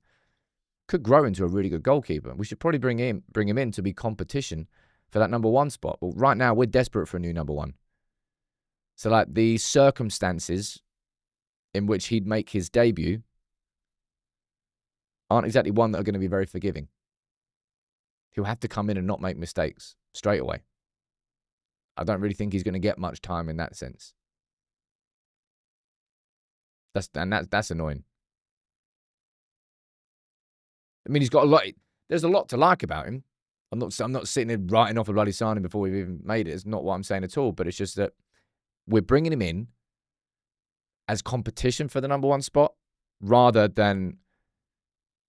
Could grow into a really good goalkeeper. We should probably bring him in to be competition for that number one spot. But right now, we're desperate for a new number one. So, like, the circumstances in which he'd make his debut aren't exactly one that are going to be very forgiving. He'll have to come in and not make mistakes straight away. I don't really think he's going to get much time in that sense. That's annoying. I mean, he's got a lot. There's a lot to like about him. I'm not sitting here writing off a bloody signing before we've even made it. It's not what I'm saying at all. But it's just that we're bringing him in as competition for the number one spot rather than,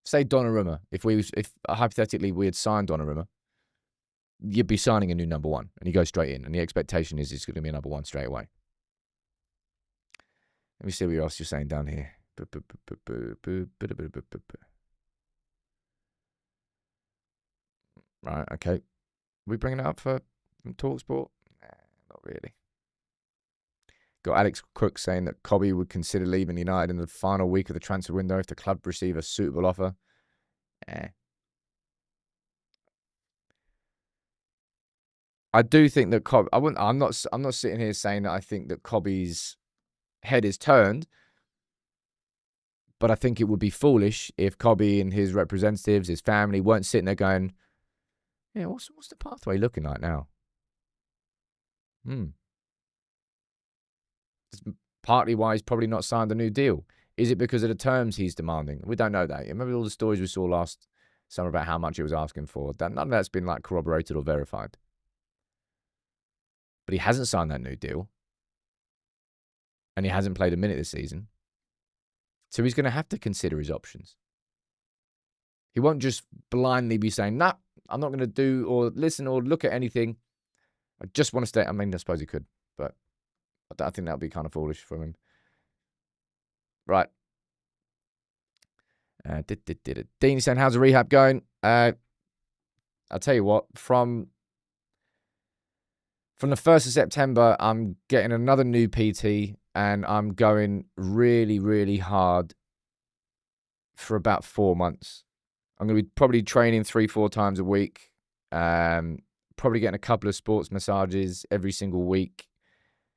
say, Donnarumma. If hypothetically we had signed Donnarumma, you'd be signing a new number one, and you go straight in, and the expectation is he's going to be a number one straight away. Let me see what else you're saying down here. Right, okay. We bringing it up for TalkSport? Nah, not really. Got Alex Crook saying that Cobby would consider leaving United in the final week of the transfer window if the club receive a suitable offer. I do think that I'm not sitting here saying that I think that Cobby's head is turned, but I think it would be foolish if Cobby and his representatives, his family, weren't sitting there going, yeah, what's the pathway looking like now? It's partly why he's probably not signed a new deal. Is it because of the terms he's demanding? We don't know that. Remember all the stories we saw last summer about how much he was asking for? None of that's been corroborated or verified. But he hasn't signed that new deal. And he hasn't played a minute this season. So he's going to have to consider his options. He won't just blindly be saying, nah, I'm not going to do or listen or look at anything. I just want to stay. I mean, I suppose he could, but I think that would be kind of foolish from him. Right. Dean saying, how's the rehab going? I'll tell you what, from the 1st of September, I'm getting another new PT, and I'm going really, really hard for about 4 months. I'm going to be probably training 3-4 times a week. Probably getting a couple of sports massages every single week.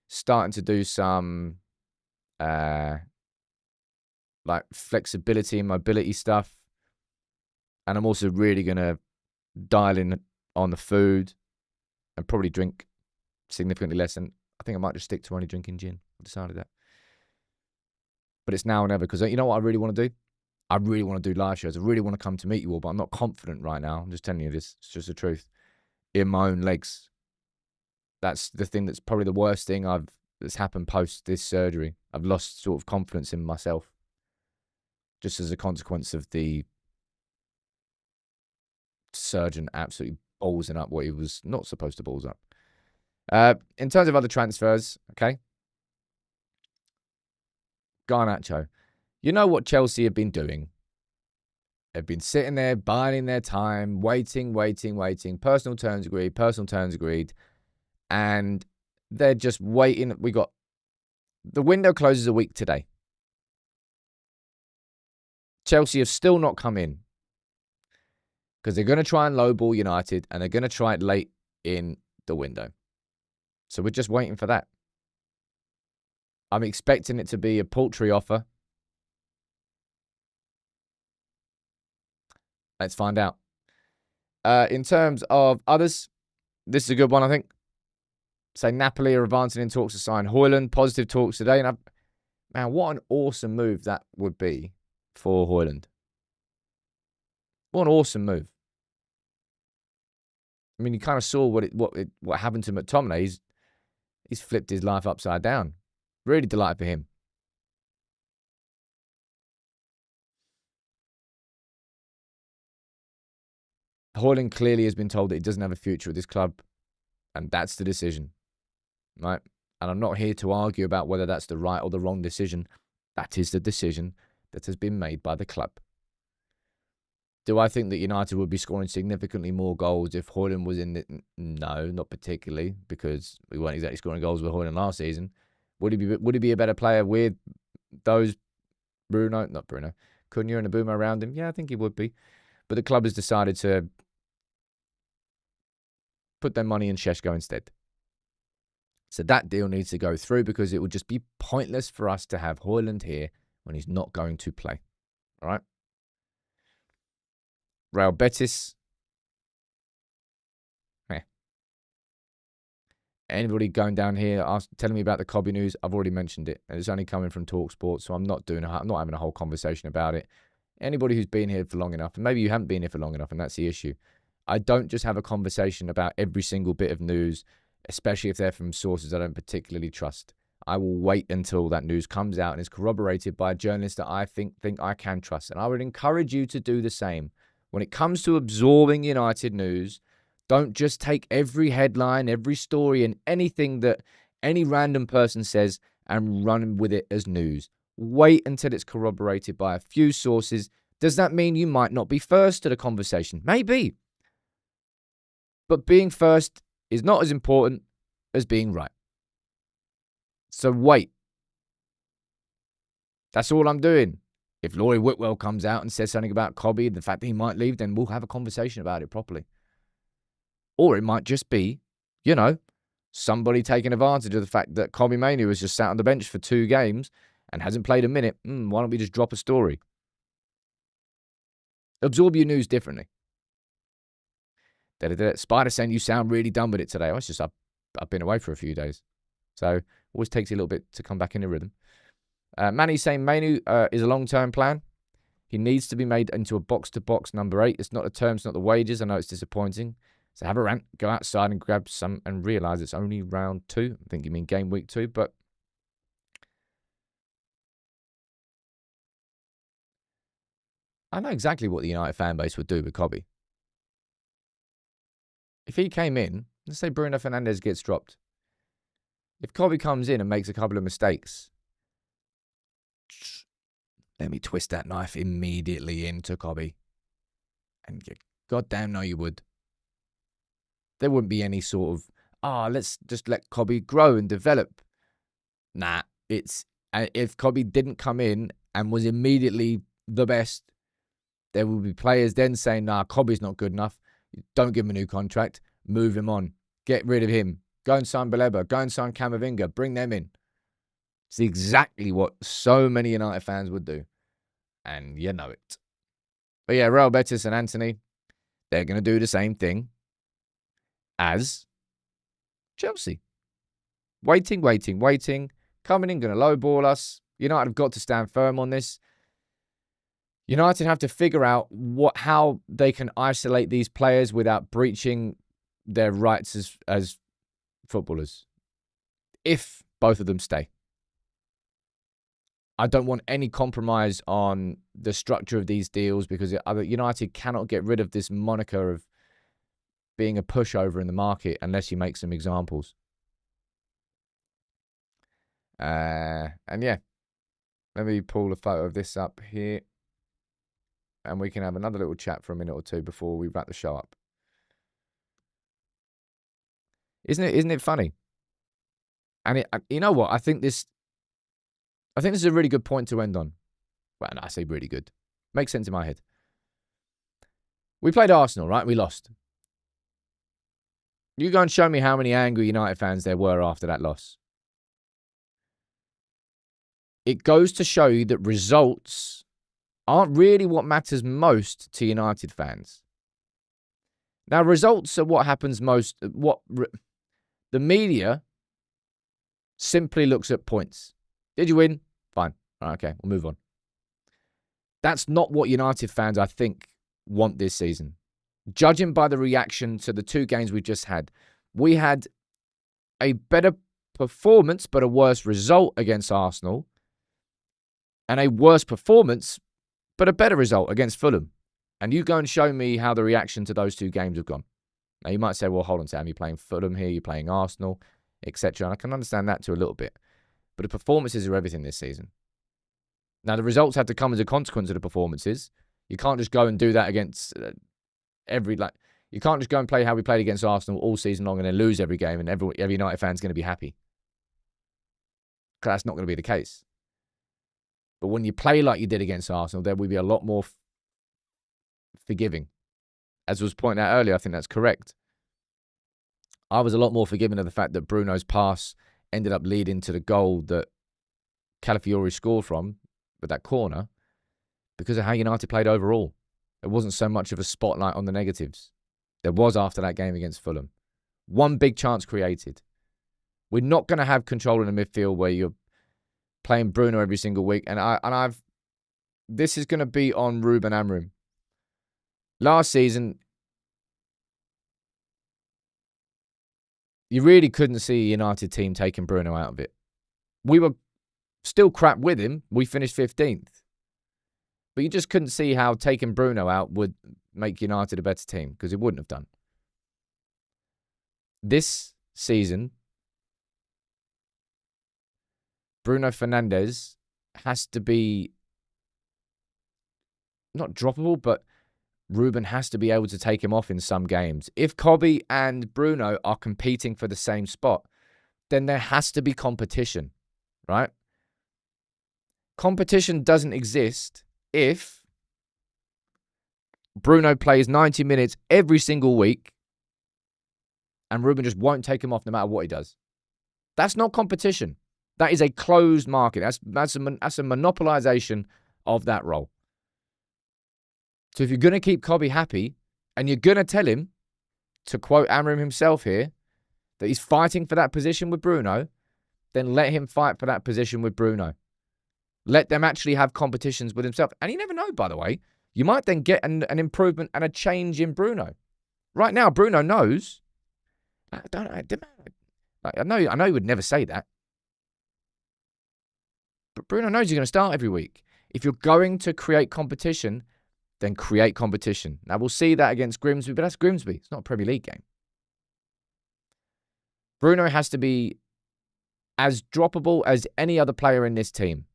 Starting to do some flexibility and mobility stuff. And I'm also really going to dial in on the food and probably drink significantly less. And I think I might just stick to only drinking gin. I've decided that. But it's now or never, because you know what I really want to do? I really want to do live shows. I really want to come to meet you all, but I'm not confident right now. I'm just telling you this. It's just the truth. In my own legs. That's the thing that's probably the worst thing that's happened post this surgery. I've lost sort of confidence in myself. Just as a consequence of the surgeon absolutely ballsing up what he was not supposed to balls up. In terms of other transfers, okay. Garnacho. You know what Chelsea have been doing? They've been sitting there, biding their time, waiting. Personal terms agreed. And they're just waiting. The window closes a week today. Chelsea have still not come in because they're going to try and lowball United, and they're going to try it late in the window. So we're just waiting for that. I'm expecting it to be a paltry offer. Let's find out. In terms of others, this is a good one, I think. Say Napoli are advancing in talks to sign Højlund. Positive talks today. And man, what an awesome move that would be for Højlund. What an awesome move. I mean, you kind of saw what happened to McTominay. He's flipped his life upside down. Really delighted for him. Højlund clearly has been told that he doesn't have a future with this club, and that's the decision, right? And I'm not here to argue about whether that's the right or the wrong decision. That is the decision that has been made by the club. Do I think that United would be scoring significantly more goals if Højlund was in it? No, not particularly, because we weren't exactly scoring goals with Højlund last season. Would he be a better player with those Cunha and Amorim around him? Yeah, I think he would be. But the club has decided to put their money in Šeško instead. So that deal needs to go through because it would just be pointless for us to have Højlund here when he's not going to play. All right? Real Betis. Anybody going down here telling me about the Kobe news? I've already mentioned it. And it's only coming from TalkSport, so I'm not having a whole conversation about it. Anybody who's been here for long enough, and maybe you haven't been here for long enough, and that's the issue. I don't just have a conversation about every single bit of news, especially if they're from sources I don't particularly trust. I will wait until that news comes out and is corroborated by a journalist that I think I can trust. And I would encourage you to do the same. When it comes to absorbing United news, don't just take every headline, every story, and anything that any random person says and run with it as news. Wait until it's corroborated by a few sources. Does that mean you might not be first to the conversation? Maybe. But being first is not as important as being right. So wait. That's all I'm doing. If Laurie Whitwell comes out and says something about Kobe, the fact that he might leave, then we'll have a conversation about it properly. Or it might just be, somebody taking advantage of the fact that Kobe Mainoo has just sat on the bench for 2 games and hasn't played a minute. Why don't we just drop a story? Absorb your news differently. Spider saying you sound really done with it today. Oh, it's just I've been away for a few days. So always takes a little bit to come back in a rhythm. Manny's saying Mainoo is a long-term plan. He needs to be made into a box-to-box number 8. It's not the terms, not the wages. I know it's disappointing. So have a rant, go outside and grab some and realise it's only round 2. I think you mean game week 2, but I know exactly what the United fan base would do with Kobe. If he came in, let's say Bruno Fernandes gets dropped. If Kobe comes in and makes a couple of mistakes, let me twist that knife immediately into Kobe. And goddamn no you would. There wouldn't be any sort of, let's just let Kobe grow and develop. Nah, if Kobe didn't come in and was immediately the best, there will be players then saying, Kobe's not good enough. Don't give him a new contract. Move him on. Get rid of him. Go and sign Baleba. Go and sign Camavinga. Bring them in. It's exactly what so many United fans would do. And you know it. But yeah, Real Betis and Antony, they're going to do the same thing as Chelsea. Waiting. Coming in, going to lowball us. United have got to stand firm on this. United have to figure out how they can isolate these players without breaching their rights as footballers. If both of them stay. I don't want any compromise on the structure of these deals because United cannot get rid of this moniker of being a pushover in the market unless you make some examples. And yeah, let me pull a photo of this up here. And we can have another little chat for a minute or two before we wrap the show up. Isn't it funny? And you know what? I think this is a really good point to end on. Well, I say really good. Makes sense in my head. We played Arsenal, right? We lost. You go and show me how many angry United fans there were after that loss. It goes to show you that results aren't really what matters most to United fans. Now, results are what happens most. The media simply looks at points. Did you win? Fine. All right, okay, we'll move on. That's not what United fans, I think, want this season. Judging by the reaction to the 2 games we just had, we had a better performance but a worse result against Arsenal, and a worse performance but a better result against Fulham. And you go and show me how the reaction to those 2 games have gone. Now, you might say, well, hold on, Sam, you're playing Fulham here, you're playing Arsenal, etc. And I can understand that to a little bit. But the performances are everything this season. Now, the results have to come as a consequence of the performances. You can't just go and do that against you can't just go and play how we played against Arsenal all season long and then lose every game and every United fan's going to be happy. Because that's not going to be the case. But when you play like you did against Arsenal, there will be a lot more forgiving. As was pointed out earlier, I think that's correct. I was a lot more forgiving of the fact that Bruno's pass ended up leading to the goal that Calafiori scored from, with that corner, because of how United played overall. There wasn't so much of a spotlight on the negatives. There was after that game against Fulham. One big chance created. We're not going to have control in the midfield where you're playing Bruno every single week. And this is going to be on Ruben Amorim. Last season, you really couldn't see a United team taking Bruno out of it. We were still crap with him. We finished 15th. But you just couldn't see how taking Bruno out would make United a better team, because it wouldn't have done. This season, Bruno Fernandes has to be not droppable, but Ruben has to be able to take him off in some games. If Kobe and Bruno are competing for the same spot, then there has to be competition, right? Competition doesn't exist if Bruno plays 90 minutes every single week and Ruben just won't take him off no matter what he does. That's not competition. That is a closed market. That's a monopolization of that role. So if you're going to keep Kobe happy and you're going to tell him, to quote Amorim himself here, that he's fighting for that position with Bruno, then let him fight for that position with Bruno. Let them actually have competitions with himself. And you never know, by the way. You might then get an improvement and a change in Bruno. Right now, Bruno knows. I know he would never say that. But Bruno knows he's going to start every week. If you're going to create competition, then create competition. Now, we'll see that against Grimsby, but that's Grimsby. It's not a Premier League game. Bruno has to be as droppable as any other player in this team.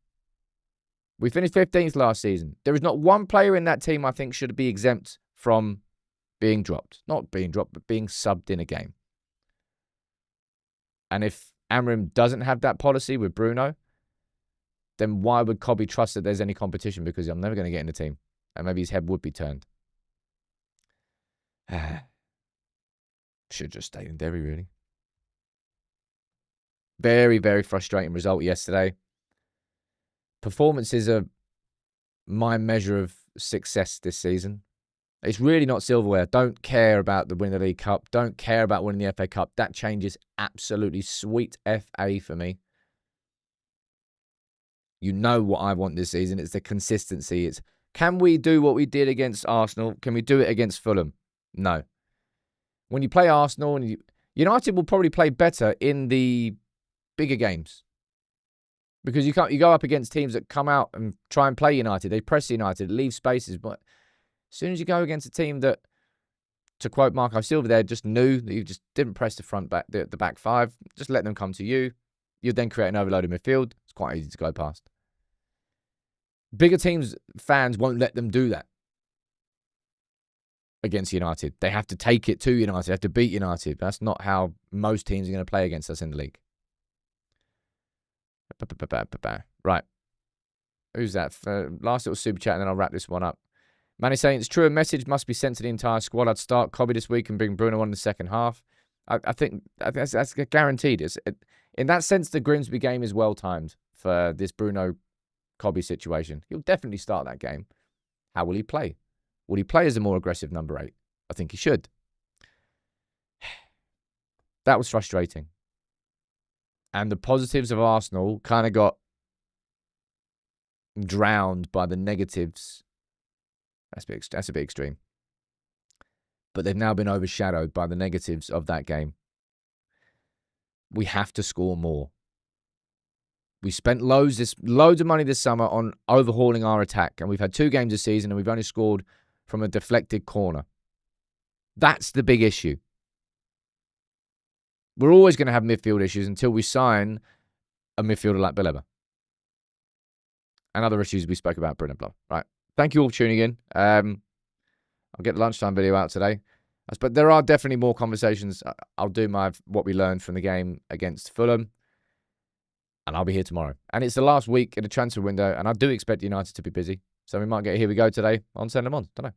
We finished 15th last season. There is not one player in that team I think should be exempt from being dropped. Not being dropped, but being subbed in a game. And if Amorim doesn't have that policy with Bruno, then why would Kobe trust that there's any competition? Because I'm never going to get in the team. And maybe his head would be turned. Should just stayed in Derry, really. Very, very frustrating result yesterday. Performances are my measure of success this season. It's really not silverware. Don't care about the winning the League Cup. Don't care about winning the FA Cup. That changes absolutely sweet FA for me. You know what I want this season. It's the consistency. It's, can we do what we did against Arsenal? Can we do it against Fulham? No. When you play Arsenal, and United will probably play better in the bigger games. Because you go up against teams that come out and try and play United. They press United, leave spaces. But as soon as you go against a team that, to quote Marco Silva there, just knew that you just didn't press the back five, just let them come to you. You'd then create an overloaded midfield. It's quite easy to go past. Bigger teams, fans won't let them do that against United. They have to take it to United. They have to beat United. That's not how most teams are going to play against us in the league. Right. Who's that? Last little super chat and then I'll wrap this one up. Man is saying, it's true, a message must be sent to the entire squad. I'd start Kobe this week and bring Bruno on in the second half. I think that's guaranteed. In that sense, the Grimsby game is well timed for this Bruno Kobe situation. He'll definitely start that game. How will he play? Will he play as a more aggressive number 8? I think he should. That was frustrating. And the positives of Arsenal kind of got drowned by the negatives. That's a bit extreme. But they've now been overshadowed by the negatives of that game. We have to score more. We spent loads of money this summer on overhauling our attack, and we've had 2 games this season, and we've only scored from a deflected corner. That's the big issue. We're always going to have midfield issues until we sign a midfielder like Bileba. And other issues we spoke about, Bruno. Right. Thank you all for tuning in. I'll get the lunchtime video out today. But there are definitely more conversations. I'll do what we learned from the game against Fulham. And I'll be here tomorrow. And it's the last week in the transfer window. And I do expect United to be busy. So we might get Here We Go today on Senne Lammens. Don't know.